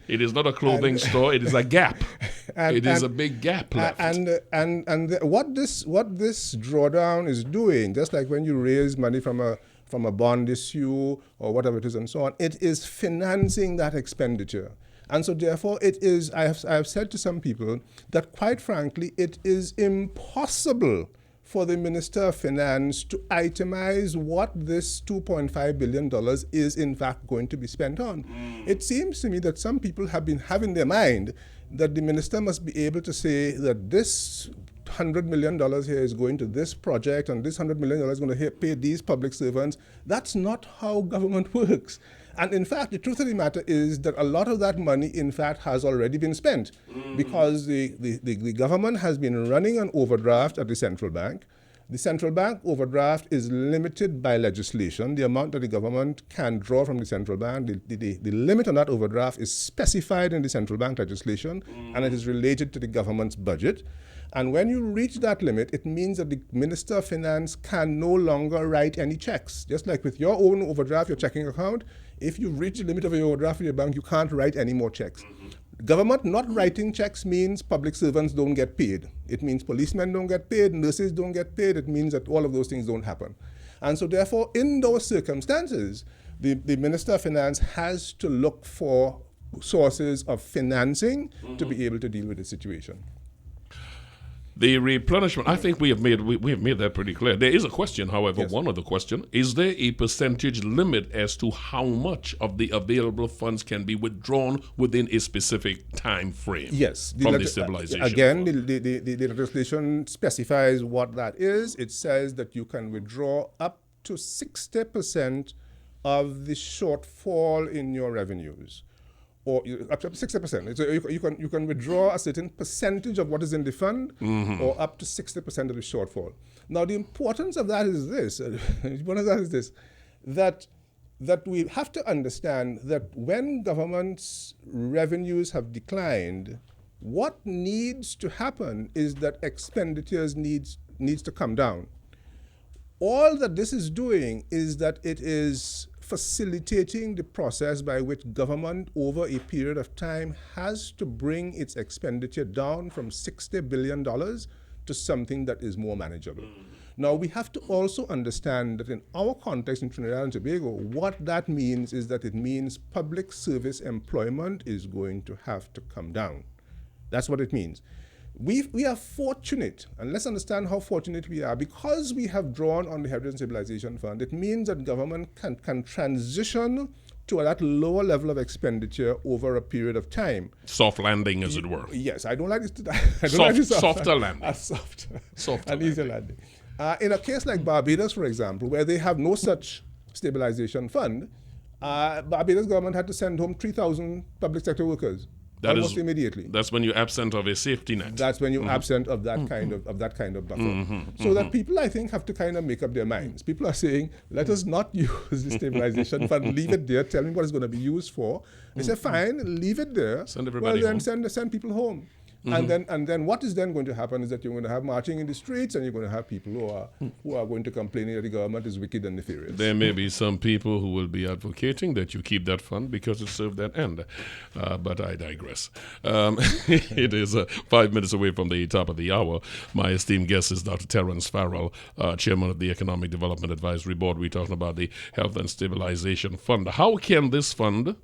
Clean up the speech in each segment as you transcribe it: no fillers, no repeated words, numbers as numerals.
It is not a clothing store. It is a gap. It is a big gap left. What this drawdown is doing, just like when you raise money from a bond issue or whatever it is and so on, it is financing that expenditure. And so therefore it is, I have said to some people that quite frankly, it is impossible for the Minister of Finance to itemize what this $2.5 billion is in fact going to be spent on. It seems to me that some people have been having their mind that the minister must be able to say that this $100 million here is going to this project and this $100 million is going to pay these public servants. That's not how government works. And in fact, the truth of the matter is that a lot of that money, in fact, has already been spent because the government has been running an overdraft at the central bank. The central bank overdraft is limited by legislation. The amount that the government can draw from the central bank, the limit on that overdraft is specified in the central bank legislation, and it is related to the government's budget. And when you reach that limit, it means that the Minister of Finance can no longer write any checks. Just like with your own overdraft, your checking account, if you reach the limit of your overdraft in your bank, you can't write any more checks. Government not writing checks means public servants don't get paid. It means policemen don't get paid, nurses don't get paid. It means that all of those things don't happen. And so therefore, in those circumstances, the Minister of Finance has to look for sources of financing to be able to deal with the situation. The replenishment, I think we have made that pretty clear. There is a question, however, yes. One other question. Is there a percentage limit as to how much of the available funds can be withdrawn within a specific time frame? Yes. From the stabilization again, fund? The legislation specifies what that is. It says that you can withdraw up to 60% of the shortfall in your revenues. Or up to 60%. So you can withdraw a certain percentage of what is in the fund, or up to 60% of the shortfall. Now, the importance of that is this. That we have to understand that when government's revenues have declined, what needs to happen is that expenditures needs to come down. All that this is doing is that it is facilitating the process by which government over a period of time has to bring its expenditure down from $60 billion to something that is more manageable. Now, we have to also understand that in our context in Trinidad and Tobago, what that means is that it means public service employment is going to have to come down. That's what it means. We are fortunate, and let's understand how fortunate we are. Because we have drawn on the Heritage and Stabilization Fund, it means that government can transition to that lower level of expenditure over a period of time. Soft landing, as it were. Yes, I don't like this. Softer landing. Softer and easier landing. In a case like Barbados, for example, where they have no such stabilization fund, Barbados government had to send home 3,000 public sector workers. Almost immediately. That's when you're absent of a safety net. That's when you're absent of that kind of buffer. So that people, I think, have to kind of make up their minds. People are saying, let us not use the stabilization fund, leave it there, tell me what it's going to be used for. They say, fine, leave it there. Send everybody home. Send people home. And then what is then going to happen is that you're going to have marching in the streets, and you're going to have people who are going to complain that the government is wicked and nefarious. There may be some people who will be advocating that you keep that fund because it served that end. But I digress. It is 5 minutes away from the top of the hour. My esteemed guest is Dr. Terrence Farrell, Chairman of the Economic Development Advisory Board. We're talking about the Health and Stabilization Fund. How can this fund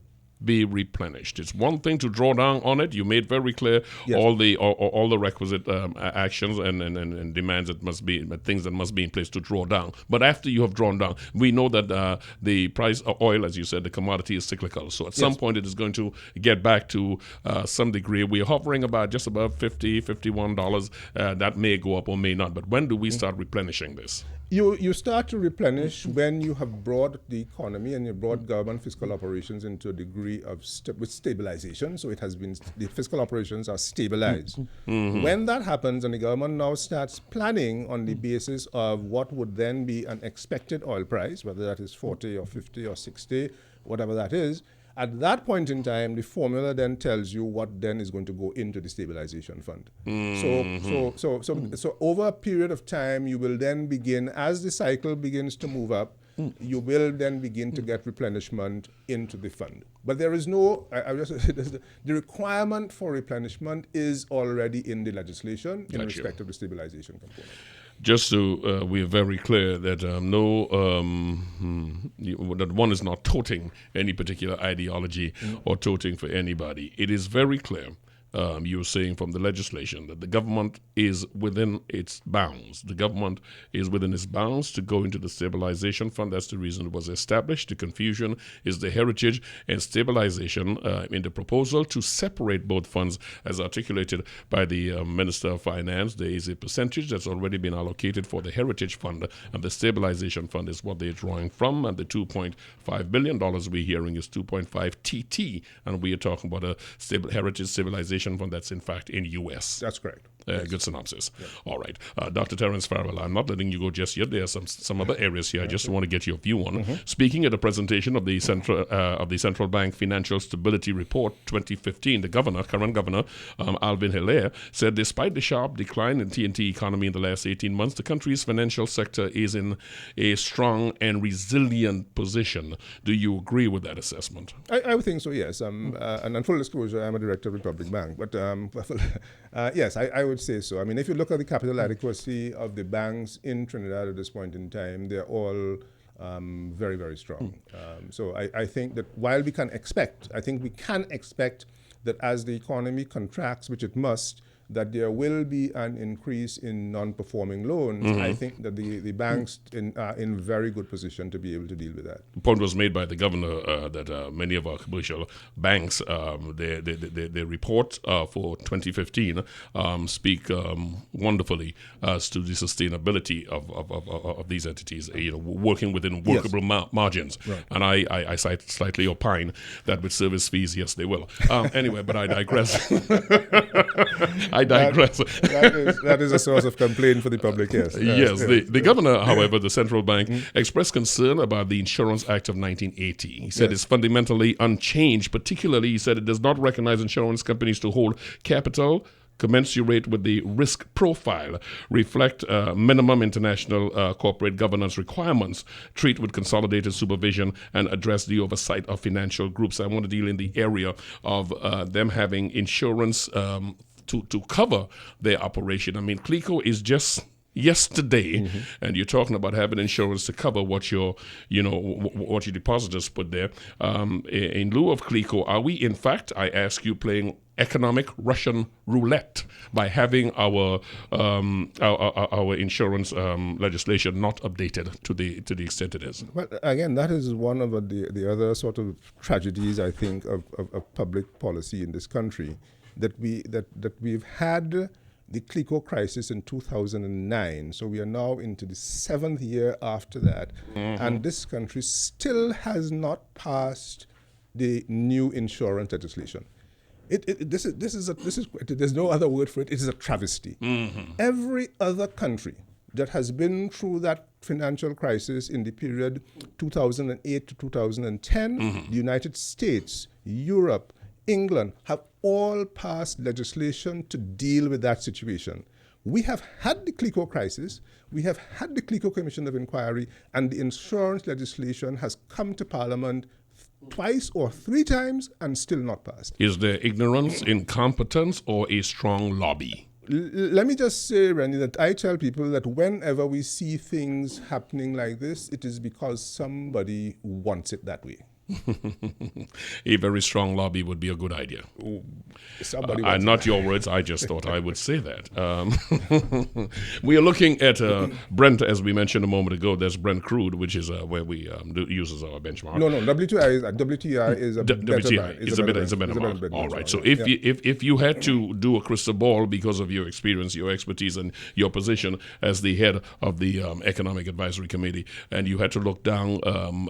be replenished? It's one thing to draw down on it. You made very clear all the requisite actions and demands that must be, things that must be in place to draw down. But after you have drawn down, we know that the price of oil, as you said, the commodity is cyclical. So at some point it is going to get back to some degree. We're hovering about just above $50, $51. That may go up or may not. But when do we start replenishing this? You start to replenish when you have brought the economy and you brought government fiscal operations into a degree of with stabilization. So it has been, the fiscal operations are stabilized. When that happens and the government now starts planning on the basis of what would then be an expected oil price, whether that is 40 or 50 or 60, whatever that is, at that point in time, the formula then tells you what then is going to go into the stabilization fund. So over a period of time, you will then begin, as the cycle begins to move up, you will then begin to get replenishment into the fund. But there is no, I just say this, the requirement for replenishment is already in the legislation in respect of the stabilization component. Just so we're very clear that that one is not toting any particular ideology or toting for anybody. It is very clear. You're saying from the legislation that the government is within its bounds. The government is within its bounds to go into the stabilization fund. That's the reason it was established. The confusion is the heritage and stabilization in the proposal to separate both funds as articulated by the Minister of Finance. There is a percentage that's already been allocated for the heritage fund, and the stabilization fund is what they're drawing from. And the $2.5 billion we're hearing is 2.5 TT, and we are talking about a heritage stabilization fund that's in fact in U.S. That's correct. Yes. Good synopsis. Yeah. All right. Dr. Terrence Farrell, I'm not letting you go just yet. There are some other areas here I just want to get your view on. Speaking at the presentation of the Central Bank Financial Stability Report 2015, the current governor, Alvin Hilaire, said despite the sharp decline in T&T economy in the last 18 months, the country's financial sector is in a strong and resilient position. Do you agree with that assessment? I would think so, yes. And in full disclosure, I'm a director of Republic Bank. But yes, I would say so. I mean, if you look at the capital adequacy of the banks in Trinidad at this point in time, they're all very, very strong. So I think that while we can expect that as the economy contracts, which it must, that there will be an increase in non-performing loans. I think that the banks are in very good position to be able to deal with that. The point was made by the governor that many of our commercial banks, their report for 2015 speak wonderfully as to the sustainability of these entities, working within workable margins. Right. And I slightly opine that with service fees, yes, they will. Anyway, but I digress. I digress. That is a source of complaint for the public, yes. Yes. The governor, however, the central bank, expressed concern about the Insurance Act of 1980. He said it's fundamentally unchanged. Particularly, he said it does not recognize insurance companies to hold capital commensurate with the risk profile, reflect minimum international corporate governance requirements, treat with consolidated supervision, and address the oversight of financial groups. I want to deal in the area of them having insurance to cover their operation. I mean, CLICO is just yesterday, and you're talking about having insurance to cover what your depositors put there. In lieu of CLICO, are we, in fact, I ask you, playing economic Russian roulette by having our insurance legislation not updated to the extent it is? Well, again, that is one of the other sort of tragedies, I think, of public policy in this country, that we've had the CLICO crisis in 2009. So we are now into the 7th year after that. And this country still has not passed the new insurance legislation. There's no other word for it. It is a travesty. Every other country that has been through that financial crisis in the period 2008 to 2010, the United States, Europe, England, have all passed legislation to deal with that situation. We have had the CLICO crisis, we have had the CLICO Commission of Inquiry, and the insurance legislation has come to Parliament twice or 3 times and still not passed. Is there ignorance, incompetence, or a strong lobby? Let me just say, Rennie, that I tell people that whenever we see things happening like this, it is because somebody wants it that way. A very strong lobby would be a good idea. Not your words, I just thought I would say that. We are looking at Brent, as we mentioned a moment ago. There's Brent crude, which is where we use as our benchmark. No, WTI is a better benchmark. All right. So if you had to do a crystal ball because of your experience, your expertise, and your position as the head of the Economic Advisory Committee, and you had to look down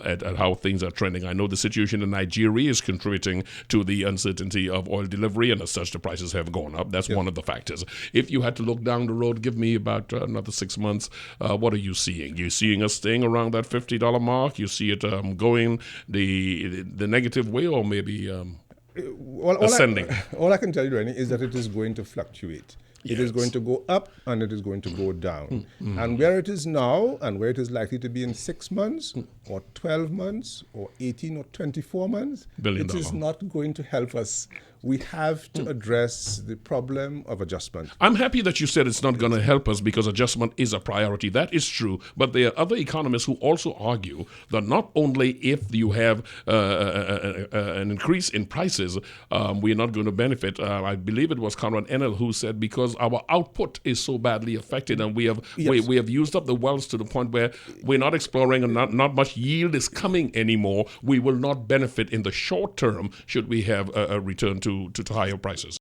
at how things are trending, I know the situation in Nigeria is contributing to the uncertainty of oil delivery, and as such, the prices have gone up. That's one of the factors. If you had to look down the road, give me about another 6 months, what are you seeing? You're seeing us staying around that $50 mark? You see it going the negative way, or maybe ascending? All I can tell you, Rennie, is that it is going to fluctuate. It is going to go up and it is going to go down. And where it is now and where it is likely to be in 6 months or 12 months or 18 or 24 months, Billion it is dollar. not going to help us. We have to address the problem of adjustment. I'm happy that you said it's not going to help us because adjustment is a priority. That is true. But there are other economists who also argue that not only if you have an increase in prices, we're not going to benefit. I believe it was Conrad Enel who said because our output is so badly affected and we have used up the wells to the point where we're not exploring and not much yield is coming anymore. We will not benefit in the short term should we have a return to higher prices.